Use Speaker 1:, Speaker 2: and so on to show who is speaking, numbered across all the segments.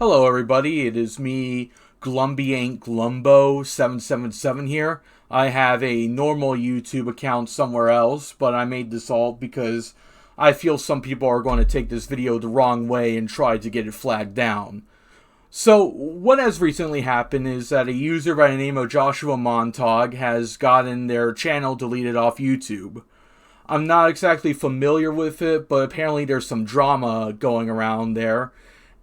Speaker 1: Hello everybody, it is me, Glumby Ain't Glumbo 777 here. I have a normal YouTube account somewhere else, but I made this all because I feel some people are going to take this video the wrong way and try to get it flagged down. So, what has recently happened is that a user by the name of Joshua Montague has gotten their channel deleted off YouTube. I'm not exactly familiar with it, but apparently there's some drama going around there.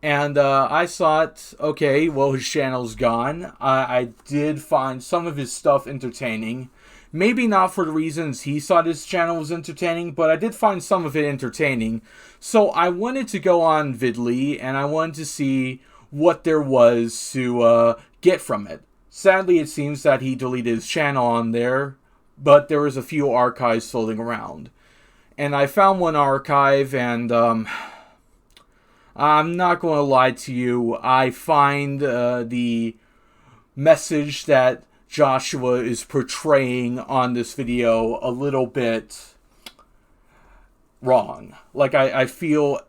Speaker 1: And I thought, okay, well, his channel's gone. I did find some of his stuff entertaining. Maybe not for the reasons he thought his channel was entertaining, but I did find some of it entertaining. So I wanted to go on Vidly, and I wanted to see what there was to get from it. Sadly, it seems that he deleted his channel on there, but there was a few archives floating around. And I found one archive, and I'm not going to lie to you. I find the message that Joshua is portraying on this video a little bit wrong. Like, I feel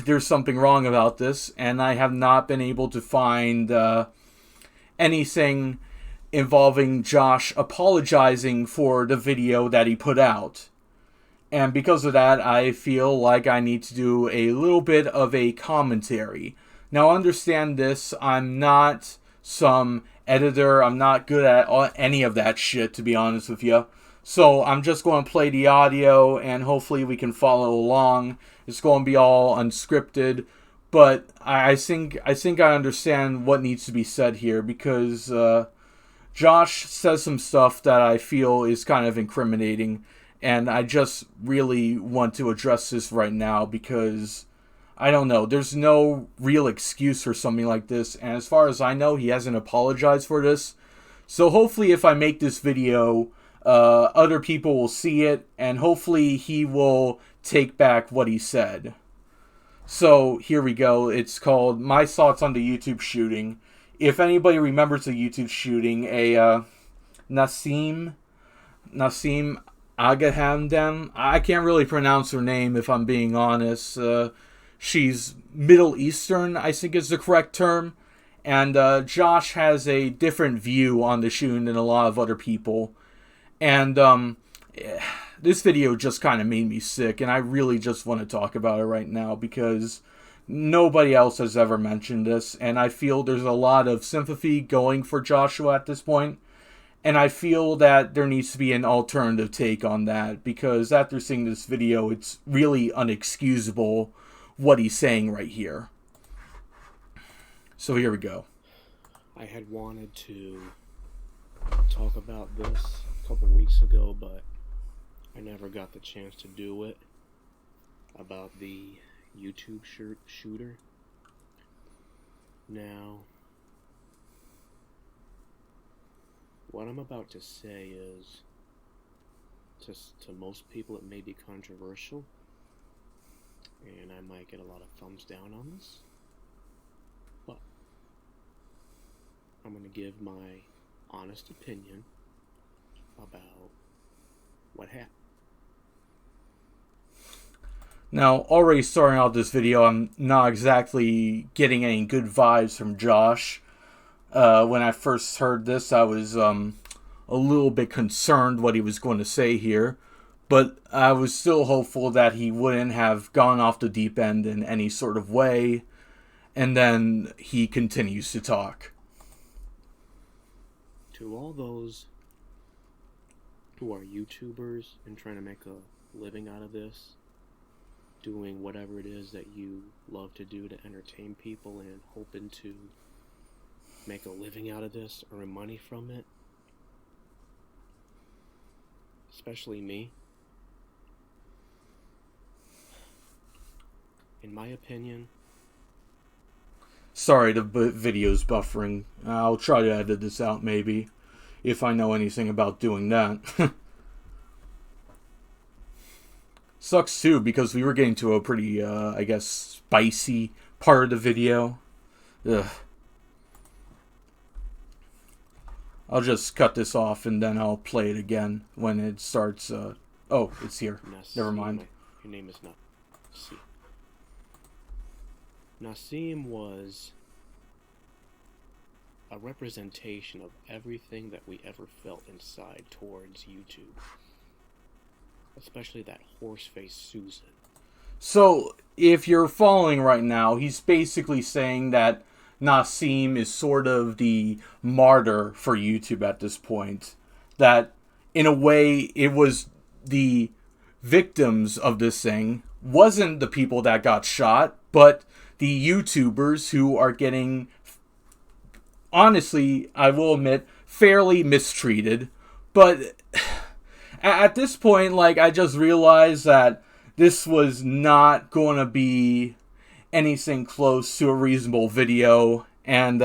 Speaker 1: there's something wrong about this, and I have not been able to find anything involving Josh apologizing for the video that he put out. And because of that, I feel like I need to do a little bit of a commentary. Now, understand this, I'm not some editor, I'm not good at any of that shit, to be honest with you. So, I'm just going to play the audio, and hopefully we can follow along. It's going to be all unscripted, but I think I understand what needs to be said here, because Josh says some stuff that I feel is kind of incriminating. And I just really want to address this right now because, I don't know, there's no real excuse for something like this. And as far as I know, he hasn't apologized for this. So hopefully if I make this video, other people will see it. And hopefully he will take back what he said. So here we go. It's called My Thoughts on the YouTube Shooting. If anybody remembers the YouTube shooting, a Nassim Agahamdem. I can't really pronounce her name if I'm being honest. She's Middle Eastern, I think is the correct term. And Josh has a different view on the shooting than a lot of other people. And this video just kind of made me sick. And I really just want to talk about it right now because nobody else has ever mentioned this. And I feel there's a lot of sympathy going for Joshua at this point. And I feel that there needs to be an alternative take on that because after seeing this video, it's really unexcusable what he's saying right here. So here we go.
Speaker 2: I had wanted to talk about this a couple weeks ago, but I never got the chance to do it. About the YouTube shooter. Now, what I'm about to say is, to most people it may be controversial, and I might get a lot of thumbs down on this, but I'm going to give my honest opinion about what happened.
Speaker 1: Now, already starting out this video, I'm not exactly getting any good vibes from Josh. When I first heard this, I was a little bit concerned what he was going to say here. But I was still hopeful that he wouldn't have gone off the deep end in any sort of way. And then he continues to talk.
Speaker 2: To all those who are YouTubers and trying to make a living out of this, doing whatever it is that you love to do to entertain people and hoping to make a living out of this or earn money from it, especially me, in my opinion.
Speaker 1: Sorry, the video's buffering. I'll try to edit this out maybe, if I know anything about doing that. Sucks too, because we were getting to a pretty, I guess, spicy part of the video. Ugh. I'll just cut this off and then I'll play it again when it starts. Oh, it's here. Never mind.
Speaker 2: Your name is Nassim. Nassim was a representation of everything that we ever felt inside towards YouTube. Especially that horse-faced Susan.
Speaker 1: So, if you're following right now, he's basically saying that Nassim is sort of the martyr for YouTube at this point. That, in a way, it was the victims of this thing, wasn't the people that got shot, but the YouTubers who are getting, honestly, I will admit, fairly mistreated. But at this point, like, I just realized that this was not going to be anything close to a reasonable video. And,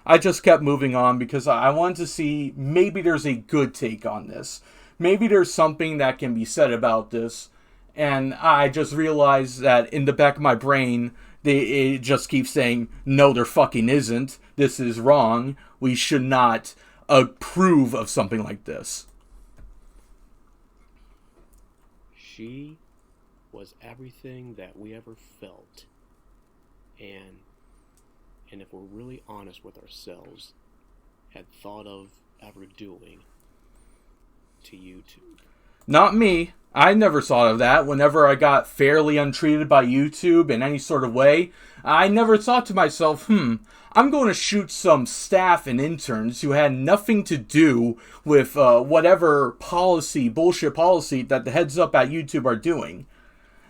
Speaker 1: I just kept moving on because I wanted to see maybe there's a good take on this. Maybe there's something that can be said about this. And I just realized that in the back of my brain, it just keeps saying, no, there fucking isn't. This is wrong. We should not approve of something like this.
Speaker 2: She was everything that we ever felt, and if we're really honest with ourselves, had thought of ever doing to YouTube.
Speaker 1: Not me. I never thought of that. Whenever I got fairly untreated by YouTube in any sort of way, I never thought to myself, I'm going to shoot some staff and interns who had nothing to do with whatever bullshit policy that the heads up at YouTube are doing.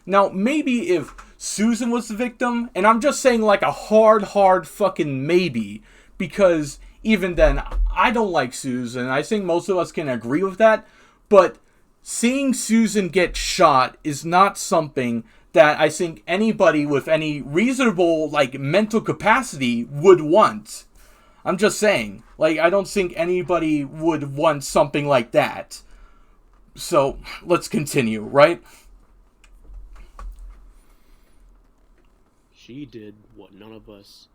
Speaker 1: Now, maybe if Susan was the victim, and I'm just saying like a hard fucking maybe, because even then, I don't like Susan. I think most of us can agree with that, but seeing Susan get shot is not something that I think anybody with any reasonable, like, mental capacity would want. I'm just saying. Like, I don't think anybody would want something like that. So, let's continue, right?
Speaker 2: She did what none of us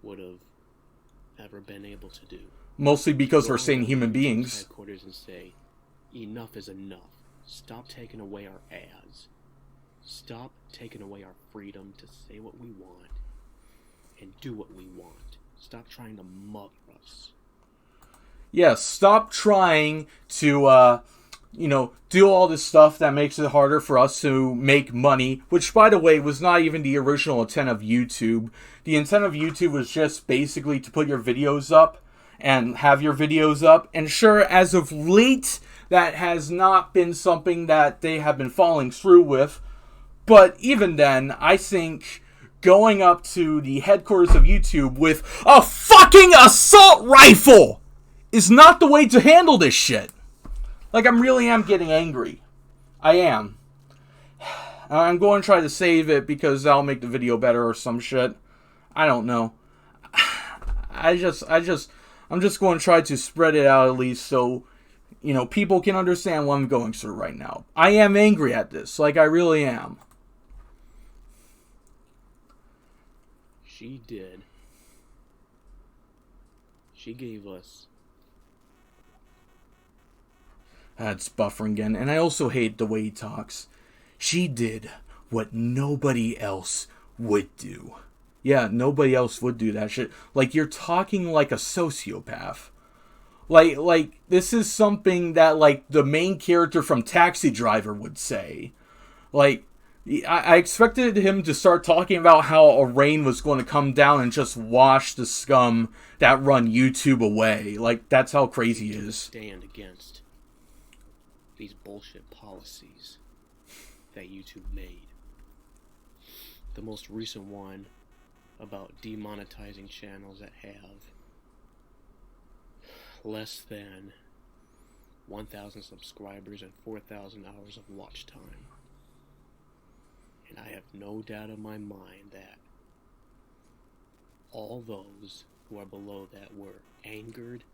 Speaker 2: would have ever been able to do.
Speaker 1: Mostly because we're sane human beings.
Speaker 2: Headquarters and say, enough is enough. Stop taking away our ads. Stop taking away our freedom to say what we want and do what we want. Stop trying to mother us.
Speaker 1: Yes, stop trying to, do all this stuff that makes it harder for us to make money, which, by the way, was not even the original intent of YouTube. The intent of YouTube was just basically to put your videos up and have your videos up. And sure, as of late, that has not been something that they have been following through with. But even then, I think going up to the headquarters of YouTube with a fucking assault rifle is not the way to handle this shit. Like, I really am getting angry. I am. I'm going to try to save it because that'll make the video better or some shit. I don't know. I'm just going to try to spread it out at least so, people can understand what I'm going through right now. I am angry at this. Like, I really am.
Speaker 2: She did. She gave us...
Speaker 1: That's buffering again. And I also hate the way he talks. She did what nobody else would do. Yeah, nobody else would do that shit. Like, you're talking like a sociopath. Like this is something that, like, the main character from Taxi Driver would say. Like, I expected him to start talking about how a rain was going to come down and just wash the scum that run YouTube away. Like, that's how crazy he is.
Speaker 2: Stand against these bullshit policies that YouTube made. The most recent one about demonetizing channels that have less than 1,000 subscribers and 4,000 hours of watch time. And I have no doubt in my mind that all those who are below that were angered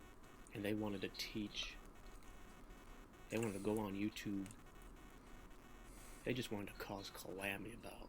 Speaker 2: and they wanted to teach. They wanted to go on YouTube. They just wanted to cause calamity about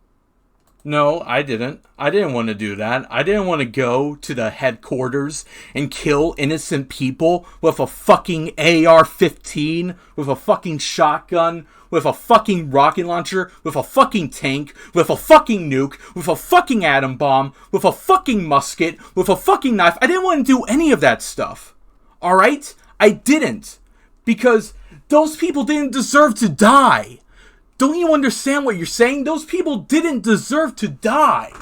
Speaker 1: No, I didn't. I didn't want to do that. I didn't want to go to the headquarters and kill innocent people with a fucking AR-15, with a fucking shotgun, with a fucking rocket launcher, with a fucking tank, with a fucking nuke, with a fucking atom bomb, with a fucking musket, with a fucking knife. I didn't want to do any of that stuff. Alright? I didn't. Because those people didn't deserve to die. Don't you understand what you're saying? Those people didn't deserve to die.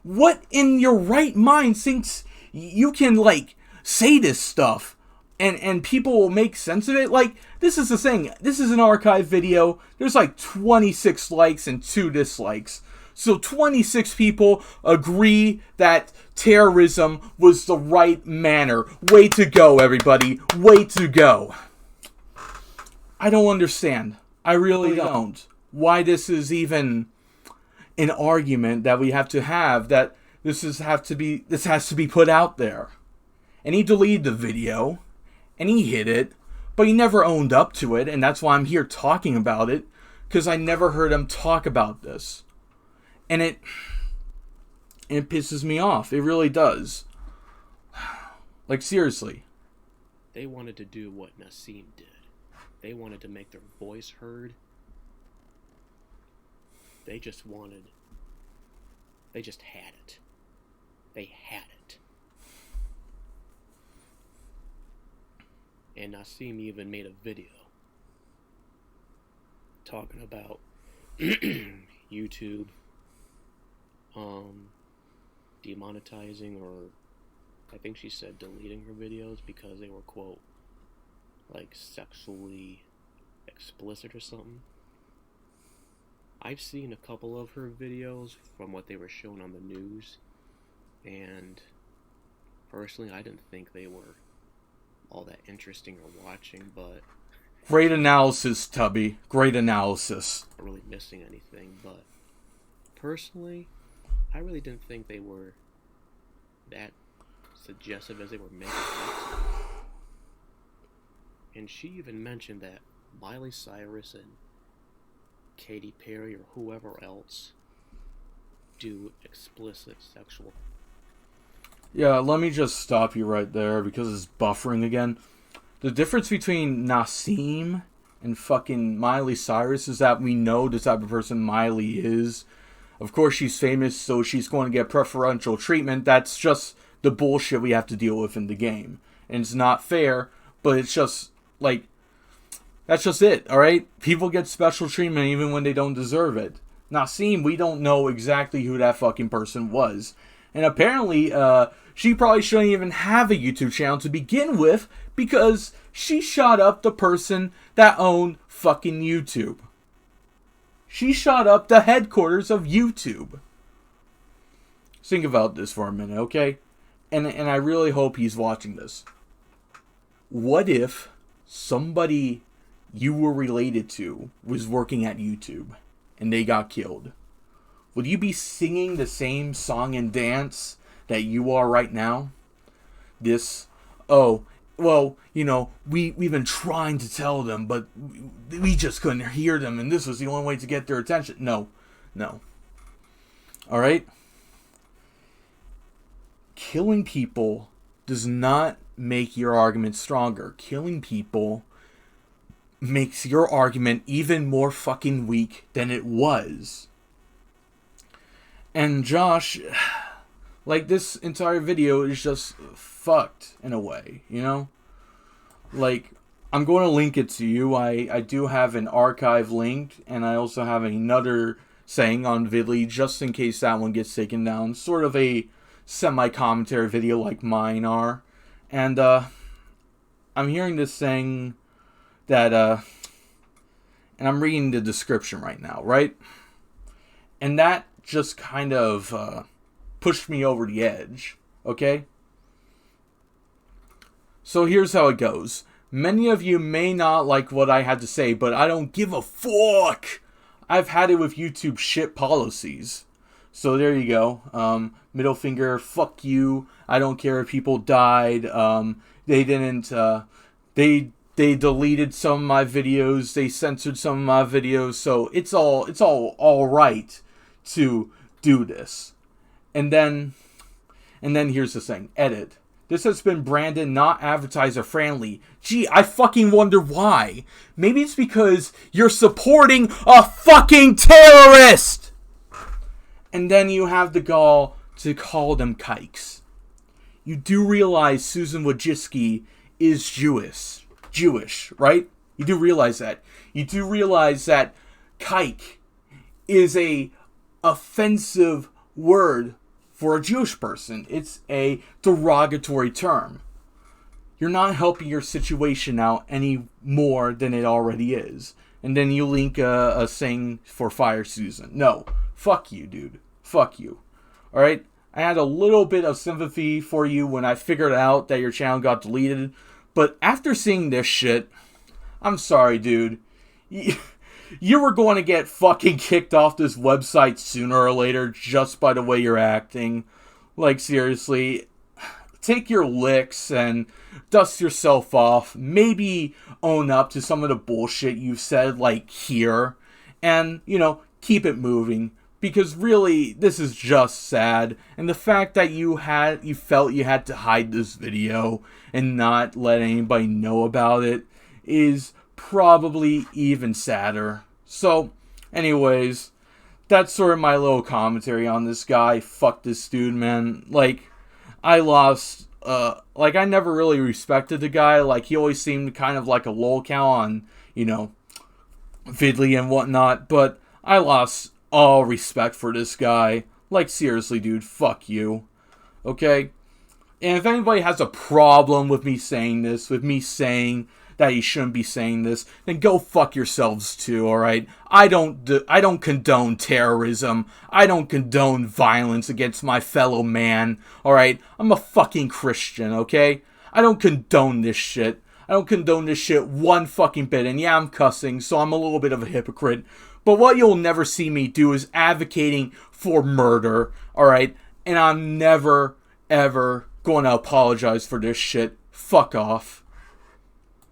Speaker 1: What in your right mind thinks you can, like, say this stuff and people will make sense of it? Like, this is the thing. This is an archive video. There's like 26 likes and 2 dislikes. So 26 people agree that terrorism was the right manner. Way to go, everybody. Way to go. I don't understand. I really don't. Why this is even an argument that we have to have, that this has to be put out there. And he deleted the video, and he hid it, but he never owned up to it, and that's why I'm here talking about it, because I never heard him talk about this. And it pisses me off. It really does. Like, seriously.
Speaker 2: They wanted to do what Nassim did. They wanted to make their voice heard. They just had it. They had it. And Nassim even made a video talking about YouTube demonetizing, or I think she said deleting her videos because they were, quote, like sexually explicit or something. I've seen a couple of her videos from what they were shown on the news, and personally I didn't think they were all that interesting or watching, but
Speaker 1: great analysis, Tubby. Great analysis.
Speaker 2: Not really missing anything, but personally I really didn't think they were that suggestive as they were making it. And she even mentioned that Miley Cyrus and Katy Perry or whoever else do explicit sexual.
Speaker 1: Yeah, let me just stop you right there because it's buffering again. The difference between Nassim and fucking Miley Cyrus is that we know the type of person Miley is. Of course she's famous, so she's going to get preferential treatment. That's just the bullshit we have to deal with in the game. And it's not fair, but it's just, like, that's just it, alright? People get special treatment even when they don't deserve it. Nassim, we don't know exactly who that fucking person was. And apparently, she probably shouldn't even have a YouTube channel to begin with, because she shot up the person that owned fucking YouTube. She shot up the headquarters of YouTube. Think about this for a minute, okay? And I really hope he's watching this. What if somebody you were related to was working at YouTube and they got killed? Would you be singing the same song and dance that you are right now? We've been trying to tell them, but we just couldn't hear them, and this was the only way to get their attention. No. Alright? Killing people does not make your argument stronger. Killing people makes your argument even more fucking weak than it was. And Josh, like, this entire video is just fucked in a way, you know? Like, I'm going to link it to you. I do have an archive linked, and I also have another saying on Vidly, just in case that one gets taken down. Sort of a semi-commentary video like mine are. And, I'm hearing this saying that, and I'm reading the description right now, right? And that just kind of pushed me over the edge, okay? So here's how it goes. Many of you may not like what I had to say, but I don't give a fuck. I've had it with YouTube shit policies. So there you go. Middle finger, fuck you. I don't care if people died. They didn't, they deleted some of my videos. They censored some of my videos. So it's all right to do this. And then here's the thing. Edit. This has been branded not advertiser friendly. Gee, I fucking wonder why. Maybe it's because you're supporting a fucking terrorist! And then you have the gall to call them kikes. You do realize Susan Wojcicki is Jewish, right? You do realize that. You do realize that kike is a offensive word for a Jewish person. It's a derogatory term. You're not helping your situation out any more than it already is. And then you link a saying for Fire Susan. No. Fuck you, dude. Fuck you. Alright? I had a little bit of sympathy for you when I figured out that your channel got deleted. But after seeing this shit, I'm sorry, dude. You were going to get fucking kicked off this website sooner or later just by the way you're acting. Like, seriously, take your licks and dust yourself off. Maybe own up to some of the bullshit you've said, like, here. And, keep it moving. Because really, this is just sad. And the fact that you felt you had to hide this video and not let anybody know about it is probably even sadder. So, anyways, that's sort of my little commentary on this guy. Fuck this dude, man. Like, I never really respected the guy. Like, he always seemed kind of like a lolcow on, Vidly and whatnot. But I lost all respect for this guy. Like, seriously, dude, fuck you. Okay? And if anybody has a problem with me saying this, with me saying that you shouldn't be saying this, then go fuck yourselves too, alright? I don't condone terrorism. I don't condone violence against my fellow man, alright? I'm a fucking Christian, okay? I don't condone this shit. I don't condone this shit one fucking bit. And yeah, I'm cussing, so I'm a little bit of a hypocrite. But what you'll never see me do is advocating for murder, alright? And I'm never, ever going to apologize for this shit. Fuck off.